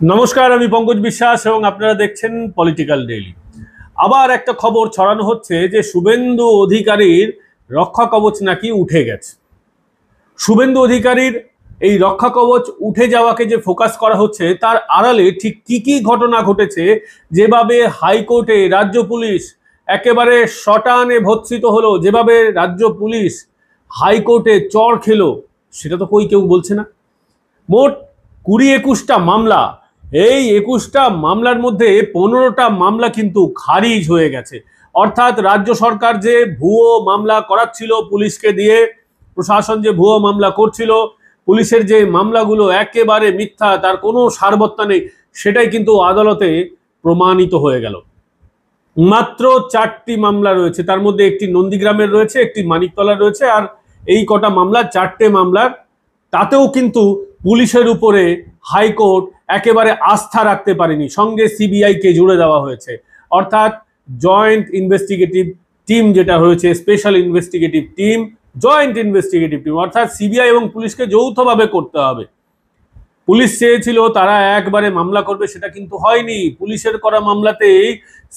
নমস্কার, আমি পঙ্কজ বিশ্বাস এবং আপনারা দেখছেন পলিটিক্যাল ডেইলি। আবার একটা খবর ছড়ানো হচ্ছে যে শুভেন্দু অধিকারীর রক্ষা কবচ নাকি উঠে গেছে। শুভেন্দু অধিকারীর এই রক্ষা কবচ উঠে যাওয়াকে যে ফোকাস করা হচ্ছে তার আড়ালে ঠিক কি কি ঘটনা ঘটেছে, যেভাবে হাইকোর্টে রাজ্য পুলিশ একেবারে শটানে ভর্ৎসিত হলো, যেভাবে রাজ্য পুলিশ হাইকোর্টে চড় খেলো, সেটা তো কেউ বলছে না। মোট 20-21টা মামলা, এই 21টা মামলার মধ্যে 15টা মামলা কিন্তু খারিজ হয়ে গেছে। অর্থাৎ রাজ্য সরকার যে ভুয়ো মামলা করাচ্ছিল পুলিশকে দিয়ে, প্রশাসন যে ভুয়ো মামলা করছিল, পুলিশের যে মামলাগুলো একেবারে মিথ্যা, তার কোনো সারবত্তা নেই, সেটাই কিন্তু আদালতে প্রমাণিত হয়ে গেল। মাত্র 4টি মামলা রয়েছে, তার মধ্যে একটি নন্দীগ্রামের রয়েছে, একটি মানিকতলার রয়েছে, আর এই কটা মামলা 4টে মামলার, তাতেও কিন্তু পুলিশের উপরে হাইকোর্ট একেবারে আস্থা রাখতে পারেনি, সঙ্গে সিবিআইকে জুড়ে দেওয়া হয়েছে। অর্থাৎ জয়েন্ট ইনভেস্টিগেটিভ টিম যেটা হয়েছে, special investigative team, joint investigative team, অর্থাৎ সিবিআই এবং পুলিশকে যৌথভাবে করতে হবে। পুলিশ চেয়েছিল তারা একবারে মামলা করবে, সেটা কিন্তু হয়নি। পুলিশের করা মামলাতেই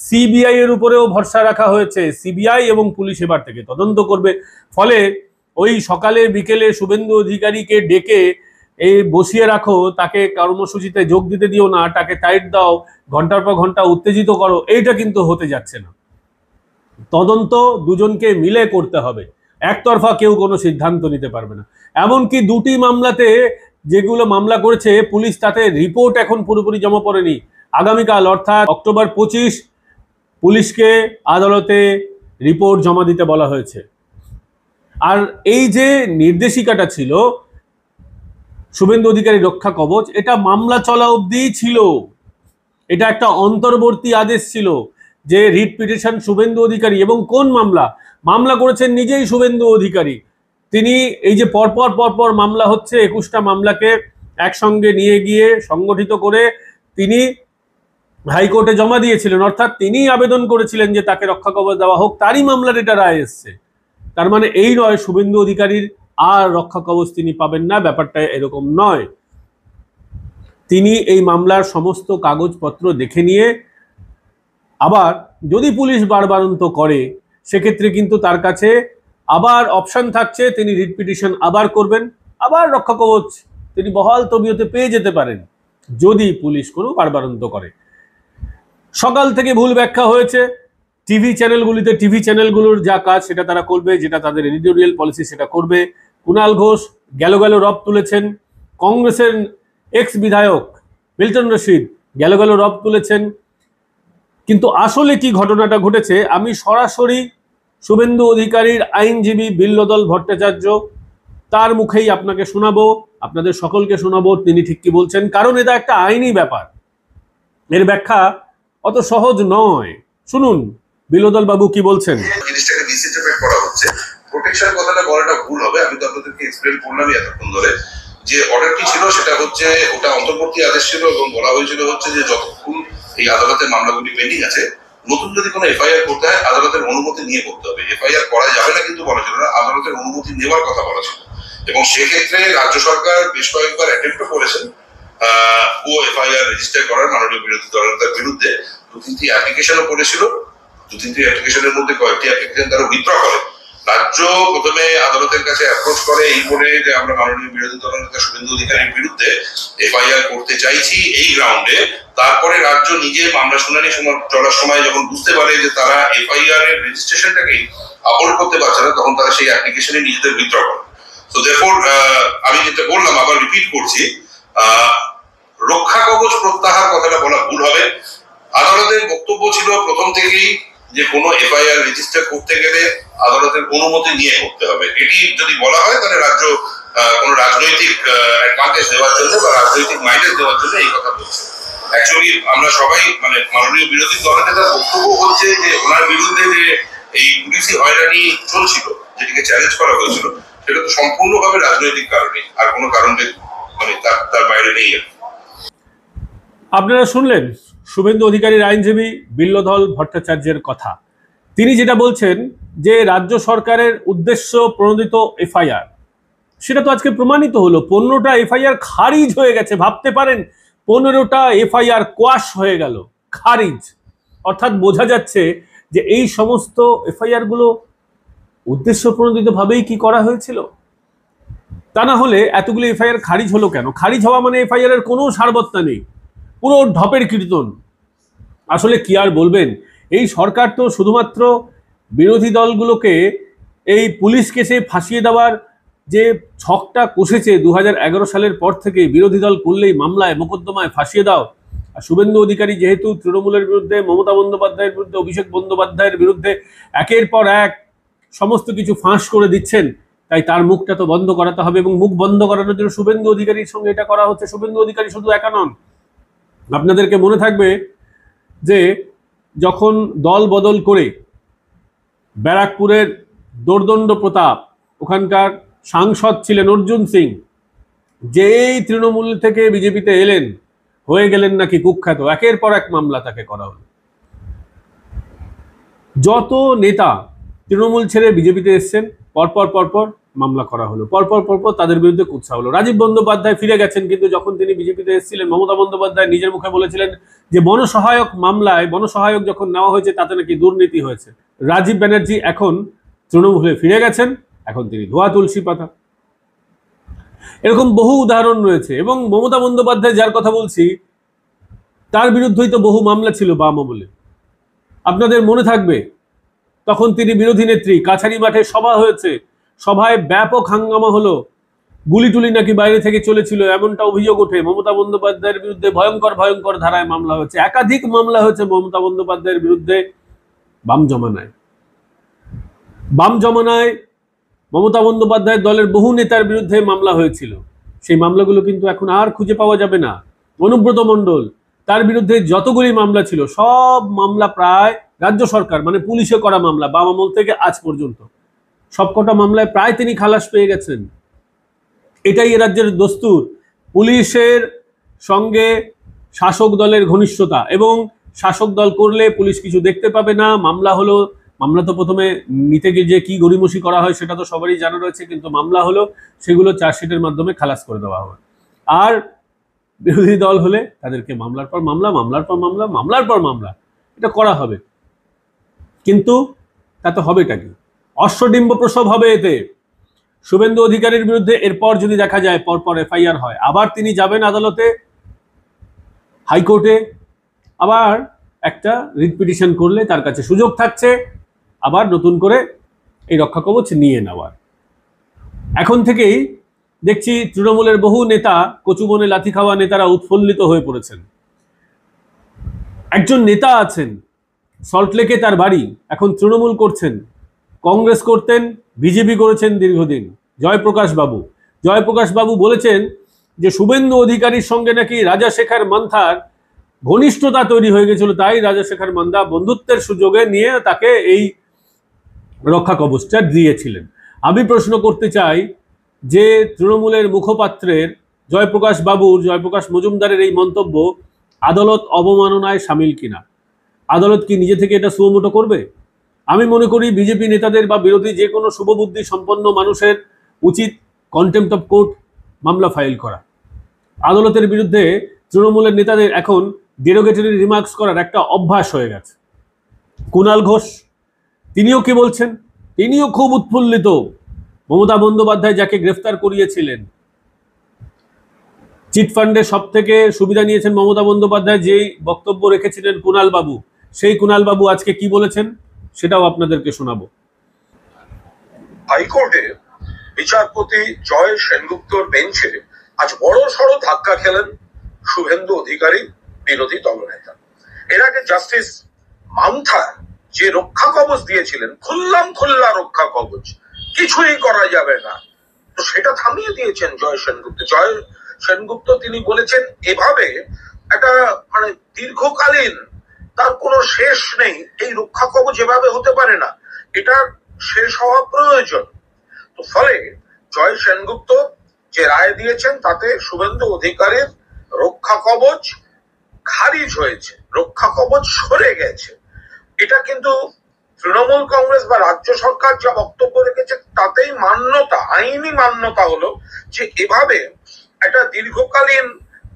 সিবিআই এর উপরেও ভরসা রাখা হয়েছে। সিবিআই এবং পুলিশ এবার থেকে তদন্ত করবে। ফলে ওই সকালে বিকেলে শুভেন্দু অধিকারীকে ডেকে এই বসিয়ে রাখো, তাকে কর্মসূচিতে যোগ দিতে দিও না, তাকে টাইট দাও, ঘন্টার পর ঘন্টা উত্তেজিত করো, এইটা কিন্তু হতে যাচ্ছে না। তদন্ত দুজনকে মিলে করতে হবে, একতরফা কেউ কোনো সিদ্ধান্ত নিতে পারবে না। এমনকি 2টি মামলাতে যেগুলো মামলা করেছে পুলিশ, তাতে রিপোর্ট এখন পুরোপুরি জমা পড়েনি। আগামীকাল অর্থাৎ অক্টোবর 25 পুলিশকে আদালতে রিপোর্ট জমা দিতে বলা হয়েছে। আর এই যে নির্দেশিকাটা ছিল শুভেন্দু অধিকারী রক্ষা কবচ, এটা মামলা চলা অবধিই ছিল। এটা একটা অন্তর্বর্তী আদেশ ছিল যে রিট পিটিশন শুভেন্দু অধিকারী, এবং কোন মামলা করেছেন নিজেই শুভেন্দু অধিকারী। তিনি এই যে পরপর মামলা হচ্ছে, 21টা মামলাকে একসঙ্গে নিয়ে গিয়ে সংগঠিত করে তিনি হাইকোর্টে জমা দিয়েছিলেন। অর্থাৎ তিনি আবেদন করেছিলেন যে তাকে রক্ষা কবচ দেওয়া হোক, তারই মামলার এটা রায় এসছে। তার মানে এই নয় শুভেন্দু অধিকারীর আর রক্ষা কবচ তিনি পাবেন না, ব্যাপারটা এরকম নয়। তিনি এই মামলার সমস্ত কাগজপত্র দেখে নিয়ে, আবার যদি পুলিশ বারবারন্ত করে সেক্ষেত্রে কিন্তু তার কাছে আবার অপশন থাকছে, তিনি রিট পিটিশন আবার করবেন, আবার রক্ষা কবচ তিনি বহাল তবিয়তে পেয়ে যেতে পারেন যদি পুলিশ কোনো বারবারন্ত করে। সকাল থেকে ভুল ব্যাখ্যা হয়েছে। টিভি চ্যানেলগুলোর যা কাজ সেটা তারা করবে, যেটা তাদের এডিটোরিয়াল পলিসি সেটা করবে। কুণাল ঘোষ গেল রব তুলেছেন, কংগ্রেসের এক্স বিধায়ক মিল্টন রশিদ গেল রব তুলেছেন। কিন্তু আসলে কি ঘটনাটা ঘটেছে আমি সরাসরি শুভেন্দু অধিকারীর আইনজীবী বিল্লদল ভট্টাচার্য তার মুখেই আপনাকে শোনাবো, আপনাদের সকলকে শোনাবো তিনি ঠিক কি বলছেন। কারণ এটা একটা আইনি ব্যাপার, এর ব্যাখ্যা অত সহজ নয়। শুনুন বিল্লদল বাবু কি বলছেন। জিনিসটাকে মিসইন্টারপ্রেট করা হচ্ছে, প্রোটেকশন কথাটা বলাটা ভুল হবে। আমি তো আপনাদেরকে এক্সপ্লেইন করলামই এতক্ষণ ধরে যে অর্ডারটি ছিল সেটা হচ্ছে ওটা অন্তর্বর্তী আদেশ ছিল, এবং বলা হয়েছিল হচ্ছে যে যতক্ষণ এই আদালতের মামলাগুলি পেন্ডিং আছে, নতুন যদি কোনো এফআইআর করতে হয় আদালতের অনুমতি নিয়ে করতে হবে। এফআইআর করা যাবে না কিন্তু বলা ছিল না, আদালতের অনুমতি নেওয়ার কথা বলা ছিল। এবং সেক্ষেত্রে রাজ্য সরকার বেশ কয়েকবার অ্যাটেম্প্ট করেছেন ও এফআইআর রেজিস্টার করার মাননীয় বিরোধী দলনেতার বিরুদ্ধে। 2-3টি অ্যাপ্লিকেশনও করেছিল, 2-3টি অ্যাপ্লিকেশনের মধ্যে কয়েকটি অ্যাপ্লিকেশন তারা উইথড্র করে। রাজ্য প্রথমে আদালতের কাছে অ্যাপ্রোচ করে এই বলে যে আমরা মাননীয় বিরোধী দলনেতা শুভেন্দু অধিকারীর বিরুদ্ধে এফআইআর করতে চাইছি এই গ্রাউন্ডে। তারপরে রাজ্য নিজে মামলা শুনানি চলার সময় যখন বুঝতে পারে যে তারা এফআইআর এর রেজিস্ট্রেশনটাকে আপলোড করতে পারছে না, তখন তারা সেই অ্যাপ্লিকেশনে নিজেদের উইথড্র করে। তো দেরফর আমি যেটা বললাম আবার রিপিট করছি, রক্ষা কবচ প্রত্যাহার কথাটা বলা ভুল হবে। আদালতের বক্তব্য ছিল প্রথম থেকেই যে কোনো এফআইআর রেজিস্টার করতে গেলে আদালতের অনুমতি নিয়ে করতে হবে। এটি যদি বলা হয় তাহলে রাজ্য কোনো রাজনৈতিক অ্যাডভান্টেজ দেওয়ার জন্য বা রাজনৈতিক মাইলেজ দেওয়ার জন্য এই কথা বলছে। অ্যাকচুয়ালি আমরা সবাই মাননীয় বিরোধী দলনেতার বক্তব্য হচ্ছে যে ওনার বিরুদ্ধে যে এই পুলিশি হয়রানি চলছিল, যেটিকে চ্যালেঞ্জ করা হয়েছিল, সেটা তো সম্পূর্ণভাবে রাজনৈতিক কারণে, আর কোনো কারণে তার বাইরে নেই। আপনারা শুনলেন শুভেন্দু অধিকারীর আইনজীবী বিল্লদল ভট্টাচার্যের কথা। তিনি যেটা বলছেন যে রাজ্য সরকারের উদ্দেশ্য প্রণোদিত এফআইআর, সেটা তো আজকে প্রমাণিত হলো। 15টা এফআইআর খারিজ হয়ে গেছে। ভাবতে পারেন 15টা এফআইআর কোয়াশ হয়ে গেল, খারিজ। অর্থাৎ বোঝা যাচ্ছে যে এই সমস্ত এফআইআর গুলো উদ্দেশ্য প্রণোদিত ভাবেই কি করা হয়েছিল। তা না হলে এতগুলো এফআইআর খারিজ হলো কেন? খারিজ হওয়া মানে এফআইআর এর কোনো সারবত্তা নেই, পুরো ঢপের কীর্তন। আসলে কি আর বলবেন, এই সরকার তো শুধুমাত্র বিরোধী দলগুলোকে এই পুলিশ কেসে ফাঁসিয়ে দেওয়ার যে ছকটা কষেছে 2011 সালের পর থেকে, বিরোধী দল করলেই মামলায় মোকদ্দমায় ফাঁসিয়ে দাও। আর শুভেন্দু অধিকারী যেহেতু তৃণমূলের বিরুদ্ধে, মমতা বন্দ্যোপাধ্যায়ের বিরুদ্ধে, অভিষেক বন্দ্যোপাধ্যায়ের বিরুদ্ধে একের পর এক সমস্ত কিছু ফাঁস করে দিচ্ছেন, তাই তার মুখটা তো বন্ধ করাতে হবে। এবং মুখ বন্ধ করানোর জন্য শুভেন্দু অধিকারীর সঙ্গে এটা করা হচ্ছে। শুভেন্দু অধিকারী শুধু একা নন, আপনাদেরকে মনে থাকবে যে যখন দল বদল করে ব্যারাকপুরের দোর্দণ্ড প্রতাপ, ওখানকার সাংসদ ছিলেন অর্জুন সিং, যেই তৃণমূল থেকে বিজেপিতে এলেন, হয়ে গেলেন নাকি কুখ্যাত। একের পর এক মামলা তাকে করা হলো। যত নেতা তৃণমূল ছেড়ে বিজেপিতে এসছেন, পরপর পরপর মামলা করা হলো, পরপর তাদের বিরুদ্ধে কুৎসা হলো। রাজীব বন্দ্যোপাধ্যায় ফিরে গেছেন, কিন্তু যখন তিনি বিজেপিতে এসেছিলেন, মমতা বন্দ্যোপাধ্যায় নিজের মুখে বলেছিলেন যে বনসহায়ক মামলায়, বনসহায়ক যখন নেওয়া হয়েছে তাতে নাকি দুর্নীতি হয়েছে। রাজীব ব্যানার্জি এখন তৃণমূলে ফিরে গেছেন, এখন তিনি ধোয়া তুলসী পাতা। এরকম বহু উদাহরণ রয়েছে। এবং মমতা বন্দ্যোপাধ্যায় যার কথা বলছি, তার বিরুদ্ধেই তো বহু মামলা ছিল বাম আমলে। আপনাদের মনে থাকবে তখন তিনি বিরোধী নেত্রী, কাছারি মাঠে সভা হয়েছে, সভায় ব্যাপক হাঙ্গামা হলো, গুলি টুলি নাকি বাইরে থেকে চলেছিল, এমনটা অভিযোগ ওঠে। মমতা বন্দ্যোপাধ্যায়ের বিরুদ্ধে ভয়ঙ্কর ধারায় মামলা হয়েছে, একাধিক মামলা হয়েছে মমতা বন্দ্যোপাধ্যায়ের বিরুদ্ধে বাম জমানায়। মমতা বন্দ্যোপাধ্যায়ের দলের বহু নেতার বিরুদ্ধে মামলা হয়েছিল। সেই মামলাগুলো কিন্তু এখন আর খুঁজে পাওয়া যাবে না। অনুব্রত মণ্ডল, তার বিরুদ্ধে যতগুলি মামলা ছিল, সব মামলা প্রায় রাজ্য সরকার মানে পুলিশে করা মামলা, বাম আমল থেকে আজ পর্যন্ত সবকটা মামলায় প্রায় তিনি খালাস পেয়ে গেছেন। এটাই এ রাজ্যের দস্তুর। পুলিশের সঙ্গে শাসক দলের ঘনিষ্ঠতা, এবং শাসক দল করলে পুলিশ কিছু দেখতে পাবে না। মামলা হলো, মামলা তো প্রথমে নিতে গিয়ে যে কি গড়িমসি করা হয় সেটা তো সবারই জানা রয়েছে, কিন্তু মামলা হলো সেগুলো চার্জশিটের মাধ্যমে খালাস করে দেওয়া হবে। আর বিরোধী দল হলে তাদেরকে মামলার পর মামলা এটা করা হবে। কিন্তু তাতে হবেটা কি? অশ্বডিম্ব প্রসব হবে এতে। শুভেন্দু অধিকারীর বিরুদ্ধে এরপর যদি দেখা যায় পরপর এফআইআর হয়, আবার তিনি যাবেন আদালতে, হাইকোর্টে, আবার একটা রিট পিটিশন করলে তার কাছে সুযোগ থাকছে আবার নতুন করে এই রক্ষা কবচ নিয়ে নেওয়ার। এখন থেকেই দেখছি তৃণমূলের বহু নেতা, কচুবনে লাথি খাওয়া নেতারা উৎফুল্লিত হয়ে পড়েছেন। একজন নেতা আছেন, সল্টলেকে তার বাড়ি, এখন তৃণমূল করছেন, কংগ্রেস করতেন, বিজেপি করেছেন দীর্ঘদিন, জয়প্রকাশ বাবু বলেছেন যে শুভেন্দু অধিকারীর সঙ্গে নাকি রাজাশেখর মান্থার ঘনিষ্ঠতা তৈরি হয়ে গেছিল, তাই রাজাশেখর মান্থা বন্ধুত্বের সুযোগে নিয়ে তাকে এই রক্ষা কবচটা দিয়েছিলেন। আমি প্রশ্ন করতে চাই যে তৃণমূলের মুখপাত্রের জয়প্রকাশ মজুমদারের এই মন্তব্য আদালত অবমাননায় সামিল কিনা? আদালত কি নিজে থেকে এটা সুমোটো করবে? আমি মনে করি বিজেপি নেতাদের বা বিরোধী যে কোনো শুভবুদ্ধি সম্পন্ন মানুষের উচিত কন্টেম্পট অফ কোর্ট মামলা ফাইল করা। আদালতের বিরুদ্ধে তৃণমূলের নেতাদের এখন ডেরোগেটরি রিমার্কস করার একটা অভ্যাস হয়ে গেছে। কুণাল ঘোষ, তিনিও কি বলছেন? তিনিও খুব উৎফুল্লিত। মমতা বন্দ্যোপাধ্যায় যাকে গ্রেফতার করিয়েছিলেন, চিটফান্ডে সব থেকে সুবিধা নিয়েছেন মমতা বন্দ্যোপাধ্যায়, যেই বক্তব্য রেখেছিলেন কুণাল বাবু, সেই কুণাল বাবু আজকে কি বলেছেন সেটাও আপনাদেরকে শোনাবো। হাইকোর্টে বিচারপতি জয় সেনগুপ্তর বেঞ্চে আজ বড় সড় ধাক্কা খেলেন শুভেন্দু অধিকারী, বিরোধী দলনেতা। এর আগে জাস্টিস মান্থা যে রক্ষা কবচ দিয়েছিলেন, খোল্লা রক্ষা কবচ, কিছুই করা যাবে না, তো সেটা থামিয়ে দিয়েছেন জয় সেনগুপ্ত। তিনি বলেছেন এভাবে একটা মানে দীর্ঘকালীন, তার কোনো শেষ নেই, এই রক্ষা কবচ এভাবে হতে পারে না, এটা শেষ হওয়া প্রয়োজন। তো ফলে জয় সেনগুপ্ত যে রায় দিয়েছেন তাতে শুভেন্দু অধিকারীর রক্ষা কবচ খারিজ হয়েছে, রক্ষা কবচ সরে গেছে। এটা কিন্তু তৃণমূল কংগ্রেস বা রাজ্য সরকার যা বক্তব্য রেখেছে তাতেই মান্যতা, আইনি মান্যতা হলো যে এভাবে একটা দীর্ঘকালীন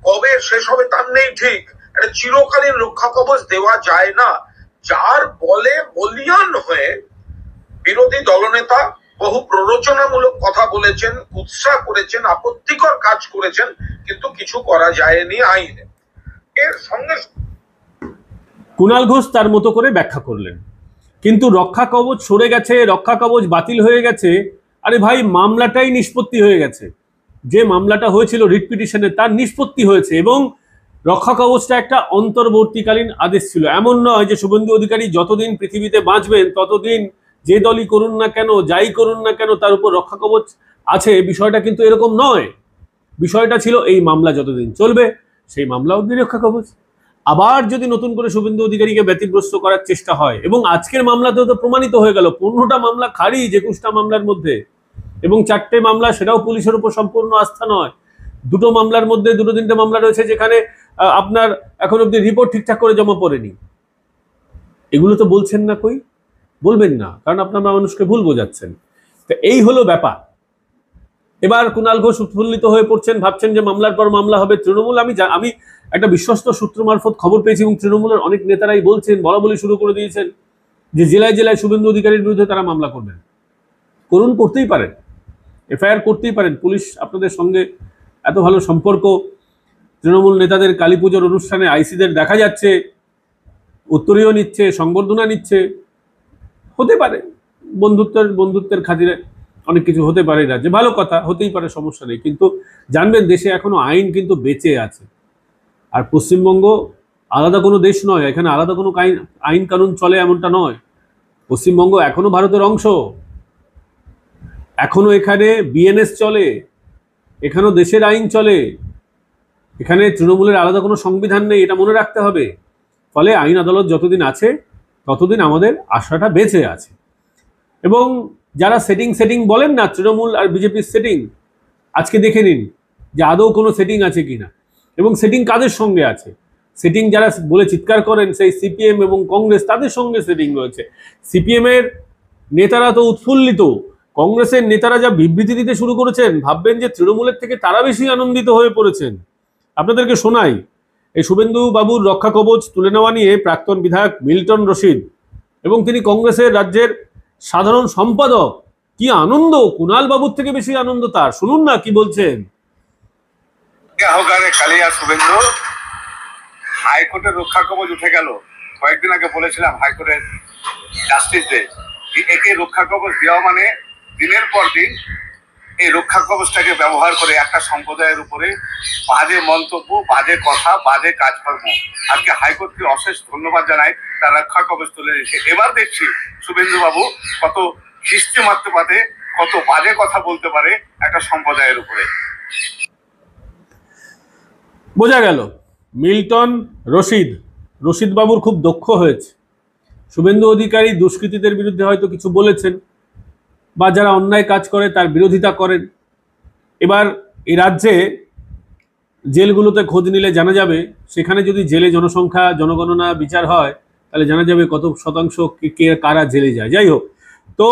কবে শেষ হবে তার নেই ঠিক, একটা চিরকালীন রক্ষা কবচ দেওয়া যায় না। যার বলে বলিয়ান হয়ে বিরোধী দলনেতা বহু প্ররোচনামূলক কথা বলেছেন, কুৎসা করেছেন, আপত্তিকর কাজ করেছেন, কিন্তু কিছু করা যায়নি আইনে। এর সঙ্গে কুণাল ঘোষ তার মতো করে ব্যাখ্যা করলেন, কিন্তু রক্ষা কবচ সরে গেছে, রক্ষা কবচ বাতিল হয়ে গেছে। আরে ভাই, মামলাটাই নিষ্পত্তি হয়ে গেছে। যে মামলাটা হয়েছিল রিট পিটিশনে, তার নিষ্পত্তি হয়েছে, এবং রক্ষা কবচটা একটা অন্তর্বর্তীকালীন আদেশ ছিল। এমন নয় যে শুভেন্দু অধিকারী যতদিন পৃথিবীতে বাঁচবেন ততদিন যে দলই করুন না কেন, যাই করুন না কেন, তার উপর রক্ষা কবচ আছে। বিষয়টা কিন্তু এরকম নয়। বিষয়টা ছিল এই মামলা যতদিন চলবে সেই মামলা অবধি রক্ষা কবচ। আবার যদি নতুন করে শুভেন্দু অধিকারীকে ব্যতিগ্রস্ত করার চেষ্টা হয়, এবং আজকের মামলাতেও তো প্রমাণিত হয়ে গেল 15টা মামলা খারিজ 21টা মামলার মধ্যে, এবং 4টে মামলা সেটাও পুলিশের উপর সম্পূর্ণ আস্থা নয়। 2টো মামলার মধ্যে 2-3টে মামলা রয়েছে যেখানে আপনার এখন অব্দি রিপোর্ট ঠিকঠাক করে জমা পড়েনি। এগুলো তো বলছেন না, কই বলবেন না, কারণ আপনারা মানুষকে ভুল বোঝাচ্ছেন। তো এই হলো ব্যাপার। এবার কুণাল ঘোষ উৎফুল্লিত হয়ে পড়ছেন, ভাবছেন যে মামলার পর মামলা হবে। তৃণমূল, আমি একটা বিশ্বস্ত সূত্র মারফত খবর পেয়েছি, এবং তৃণমূলের অনেক নেতারাই বলছেন, বলা বলি শুরু করে দিয়েছেন যে জেলায় জেলায় শুভেন্দু অধিকারীর বিরুদ্ধে তারা মামলা করবেন। করুন, করতেই পারেন, এফআইআর করতেই পারেন। পুলিশ আপনাদের সঙ্গে এত ভালো সম্পর্ক। তৃণমূল নেতাদের কালী পুজোর অনুষ্ঠানে আইসিদের দেখা যাচ্ছে উত্তরীয় নিচ্ছে, সংবর্ধনা নিচ্ছে। হতে পারে, বন্ধুত্বের খাতিরে অনেক কিছু হতে পারে রাজ্যে, ভালো কথা, হতেই পারে, সমস্যা নেই। কিন্তু জানবেন, দেশে এখনো আইন কিন্তু বেঁচে আছে। আর পশ্চিমবঙ্গ আলাদা কোনো দেশ নয়, এখানে আলাদা কোনো আইন কানুন চলে এমনটা নয়। পশ্চিমবঙ্গ এখনো ভারতের অংশ, এখনো এখানে বিএনএস চলে, এখানেও দেশের আইন চলে, এখানে তৃণমূলের আলাদা কোনো সংবিধান নেই, এটা মনে রাখতে হবে। ফলে আইন আদালত যতদিন আছে ততদিন আমাদের আশাটা বেঁচে আছে। এবং যারা সেটিং বলেন না, তৃণমূল আর বিজেপির সেটিং, আজকে দেখে নিন যে আদৌ কোনো সেটিং আছে কিনা, এবং সেটিং কাদের সঙ্গে আছে। সেটিং যারা বলে চিৎকার করেন, সেই সিপিএম এবং কংগ্রেস, তাদের সঙ্গে সেটিং রয়েছে। সিপিএম এর নেতারা তো উৎফুল্লিত, কংগ্রেসের নেতারা যা বিবৃতি দিতে শুরু করেছেন, ভাববেন যে তৃণমূলের থেকে তারা বেশি আনন্দিত হয়ে পড়েছেন। আপনাদেরকে শোনাই, এই শুভেন্দু বাবুর রক্ষা কবচ তুলে নেওয়া নিয়ে প্রাক্তন বিধায়ক মিল্টন রশিদ এবং তিনি কংগ্রেসের রাজ্যের সাধারণ সম্পাদক, কি আনন্দ, কুণাল বাবুর থেকে বেশি আনন্দ তার। শুনুন না কি বলছেন। কালিয়া শুভেন্দু, হাইকোর্টের রক্ষা কবচ উঠে গেল। কয়েকদিন আগে বলেছিলাম হাইকোর্টের জাস্টিসদের, একে রক্ষা কবচ দেওয়া মানে দিনের পর দিন এই রক্ষা কবচটাকে ব্যবহার করে একটা সম্প্রদায়ের উপরে বাজে মন্তব্য, বাজে কথা, বাজে কাজকর্ম। আজকে হাইকোর্টকে অশেষ ধন্যবাদ জানাই, তার রক্ষা কবচ তুলে দিয়েছে। এবার দেখছি শুভেন্দু বাবু কত খিস্তি মারতে পারে, কত বাজে কথা বলতে পারে একটা সম্প্রদায়ের উপরে। বোঝা গেল মিল্টন রশিদ বাবুর খুব দক্ষ হয়েছে। শুভেন্দু অধিকারী দুষ্কৃতীদের বিরুদ্ধে হয়তো কিছু বলেছেন, বা যারা অন্যায় কাজ করে তার বিরোধিতা করেন। এবার এই রাজ্যে জেলগুলোতে খোঁজ নিলে জানা যাবে, সেখানে যদি জেলে জনসংখ্যা জনগণনা বিচার হয় তাহলে জানা যাবে কত শতাংশ কে কারা জেলে যায়। যাই হোক, তো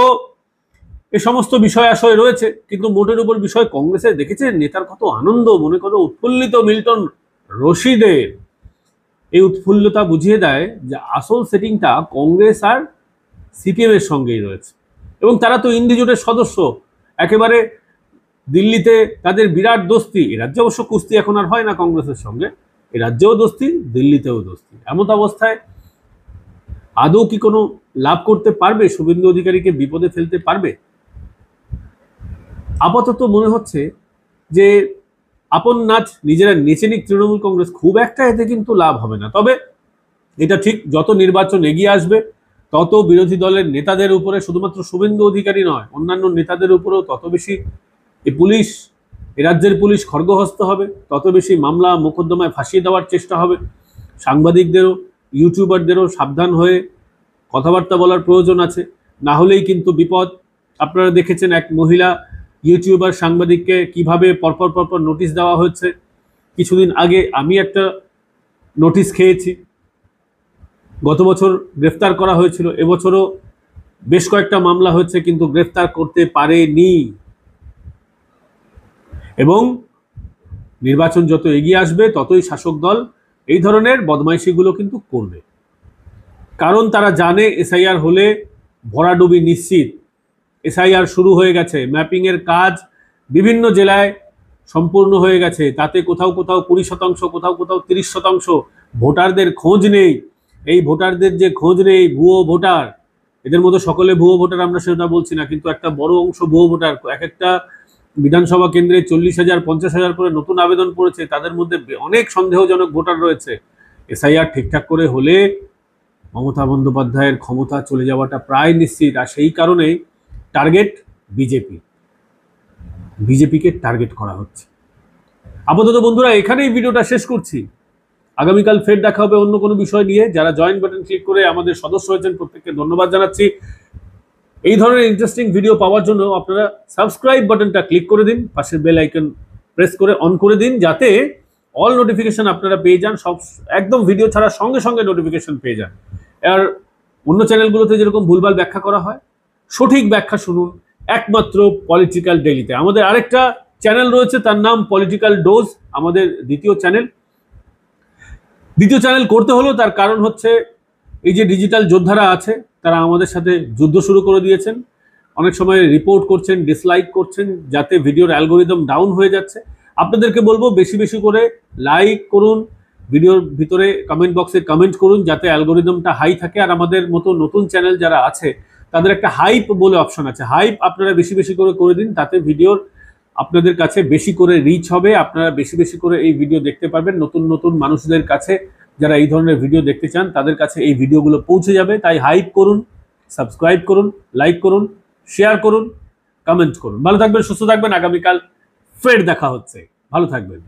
এই সমস্ত বিষয় আশয় রয়েছে, কিন্তু মোটের উপর বিষয় কংগ্রেসের দেখেছেন নেতার কত আনন্দ, মনে কত উৎফুল্লিত মিল্টন রশিদের। এই উৎফুল্লতা বুঝিয়ে দেয় যে আসল সেটিংটা কংগ্রেস আর সিপিএম এর সঙ্গেই রয়েছে, এবং তারা তো ইন্ডি জোটের সদস্য। একেবারে দিল্লিতে তাদের বিরাট দোস্তি। এ রাজ্যে অবশ্য কুস্তি এখন আর হয় না কংগ্রেসের সঙ্গে, এ রাজ্যেও দোস্তি, দিল্লিতেও দোস্তি। এমত অবস্থায় আদৌ কি কোনো লাভ করতে পারবে, শুভেন্দু অধিকারীকে বিপদে ফেলতে পারবে? আপাতত মনে হচ্ছে যে আপন নাচ নিজেরা নেচে নিক তৃণমূল কংগ্রেস, খুব একটা এতে কিন্তু লাভ হবে না। তবে এটা ঠিক, যত নির্বাচন এগিয়ে আসবে তত বিরোধী দলের নেতাদের উপরে, শুধুমাত্র শুভেন্দু অধিকারী নয়, অন্যান্য নেতাদের উপরেও তত বেশি এই রাজ্যের পুলিশ খড়গহস্ত হবে, তত বেশি মামলা মোকদ্দমায় ফাঁসিয়ে দেওয়ার চেষ্টা হবে। সাংবাদিকদেরও, ইউটিউবারদেরও সাবধান হয়ে কথাবার্তা বলার প্রয়োজন আছে, না হলেই কিন্তু বিপদ। আপনারা দেখেছেন এক মহিলা ইউটিউবার সাংবাদিককে কিভাবে পরপর নোটিশ দেওয়া হয়েছে। কিছুদিন আগে আমি একটা নোটিশ খেয়েছি। গত বছর গ্রেফতার করা হয়েছিল, এবছরও বেশ কয়েকটা মামলা হয়েছে, কিন্তু গ্রেফতার করতে পারেনি। এবং নির্বাচন যত এগিয়ে আসবে ততই শাসক দল এই ধরনের বদমাইশিগুলো কিন্তু করবে, কারণ তারা জানে এসআইআর হলে ভরাডুবি নিশ্চিত। এসআইআর শুরু হয়ে গেছে, ম্যাপিংয়ের কাজ বিভিন্ন জেলায় সম্পূর্ণ হয়ে গেছে, তাতে কোথাও কোথাও 20%, কোথাও কোথাও 30% ভোটারদের খোঁজ নেই। এই ভোটারদের যে খোঁজ নেই, ভুয়ো ভোটার, এদের মধ্যে সকলে ভুয়ো ভোটার আমরা সেটা বলছি না, কিন্তু একটা বড় অংশ ভুয়ো ভোটার। এক একটা বিধানসভা কেন্দ্রে 40,000 50,000 করে নতুন আবেদন পড়েছে, তাদের মধ্যে অনেক সন্দেহজনক ভোটার রয়েছে। এসআইআর ঠিকঠাক করে হলে মমতা বন্দ্যোপাধ্যায়ের ক্ষমতা চলে যাওয়াটা প্রায় নিশ্চিত। আর সেই কারণেই টার্গেট বিজেপিকে টার্গেট করা হচ্ছে। আপাতত বন্ধুরা এখানেই ভিডিওটা শেষ করছি, আগামীকাল ফের দেখা হবে অন্য কোনো বিষয় নিয়ে। যারা জয়েন বাটন ক্লিক করে আমাদের সদস্য হয়েছেন প্রত্যেককে ধন্যবাদ জানাচ্ছি। এই ধরনের ইন্টারেস্টিং ভিডিও পাওয়ার জন্য আপনারা সাবস্ক্রাইব বাটনটা ক্লিক করে দিন, পাশের বেল আইকন প্রেস করে অন করে দিন, যাতে অল নোটিফিকেশন আপনারা পেয়ে যান, সব একদম ভিডিও ছাড়ার সঙ্গে সঙ্গে নোটিফিকেশন পেয়ে যান। আর অন্য চ্যানেলগুলোতে যেরকম ভুলভাল ব্যাখ্যা করা হয়, সঠিক ব্যাখ্যা শুনুন একমাত্র পলিটিক্যাল ডেইলিতে। আমাদের আরেকটা চ্যানেল রয়েছে, তার নাম পলিটিক্যাল ডোজ, আমাদের দ্বিতীয় চ্যানেল করতে হলো তার কারণ হচ্ছে এই যে ডিজিটাল যোদ্ধারা আছে তারা আমাদের সাথে যুদ্ধ শুরু করে দিয়েছেন। অনেক সময় রিপোর্ট করছেন, ডিসলাইক করছেন, যাতে ভিডিওর অ্যালগোরিদম ডাউন হয়ে যাচ্ছে। আপনাদেরকে বলবো বেশি বেশি করে লাইক করুন, ভিডিওর ভিতরে কমেন্ট বক্সে কমেন্ট করুন, যাতে অ্যালগোরিদমটা হাই থাকে। আর আমাদের মতো নতুন চ্যানেল যারা আছে তাদের একটা হাইপ বলে অপশন আছে, হাইপ আপনারা বেশি বেশি করে দিন, তাতে ভিডিওর আপনাদের কাছে বেশি করে রিচ হবে, আপনারা বেশি বেশি করে এই ভিডিও দেখতে পারবেন। নতুন নতুন মানুষদের কাছে যারা এই ধরনের ভিডিও দেখতে চান তাদের কাছে এই ভিডিওগুলো পৌঁছে যাবে। তাই হাইপ করুন, সাবস্ক্রাইব করুন, লাইক করুন, শেয়ার করুন, কমেন্ট করুন। ভালো থাকবেন, সুস্থ থাকবেন। আগামীকাল ফের দেখা হচ্ছে, ভালো থাকবেন।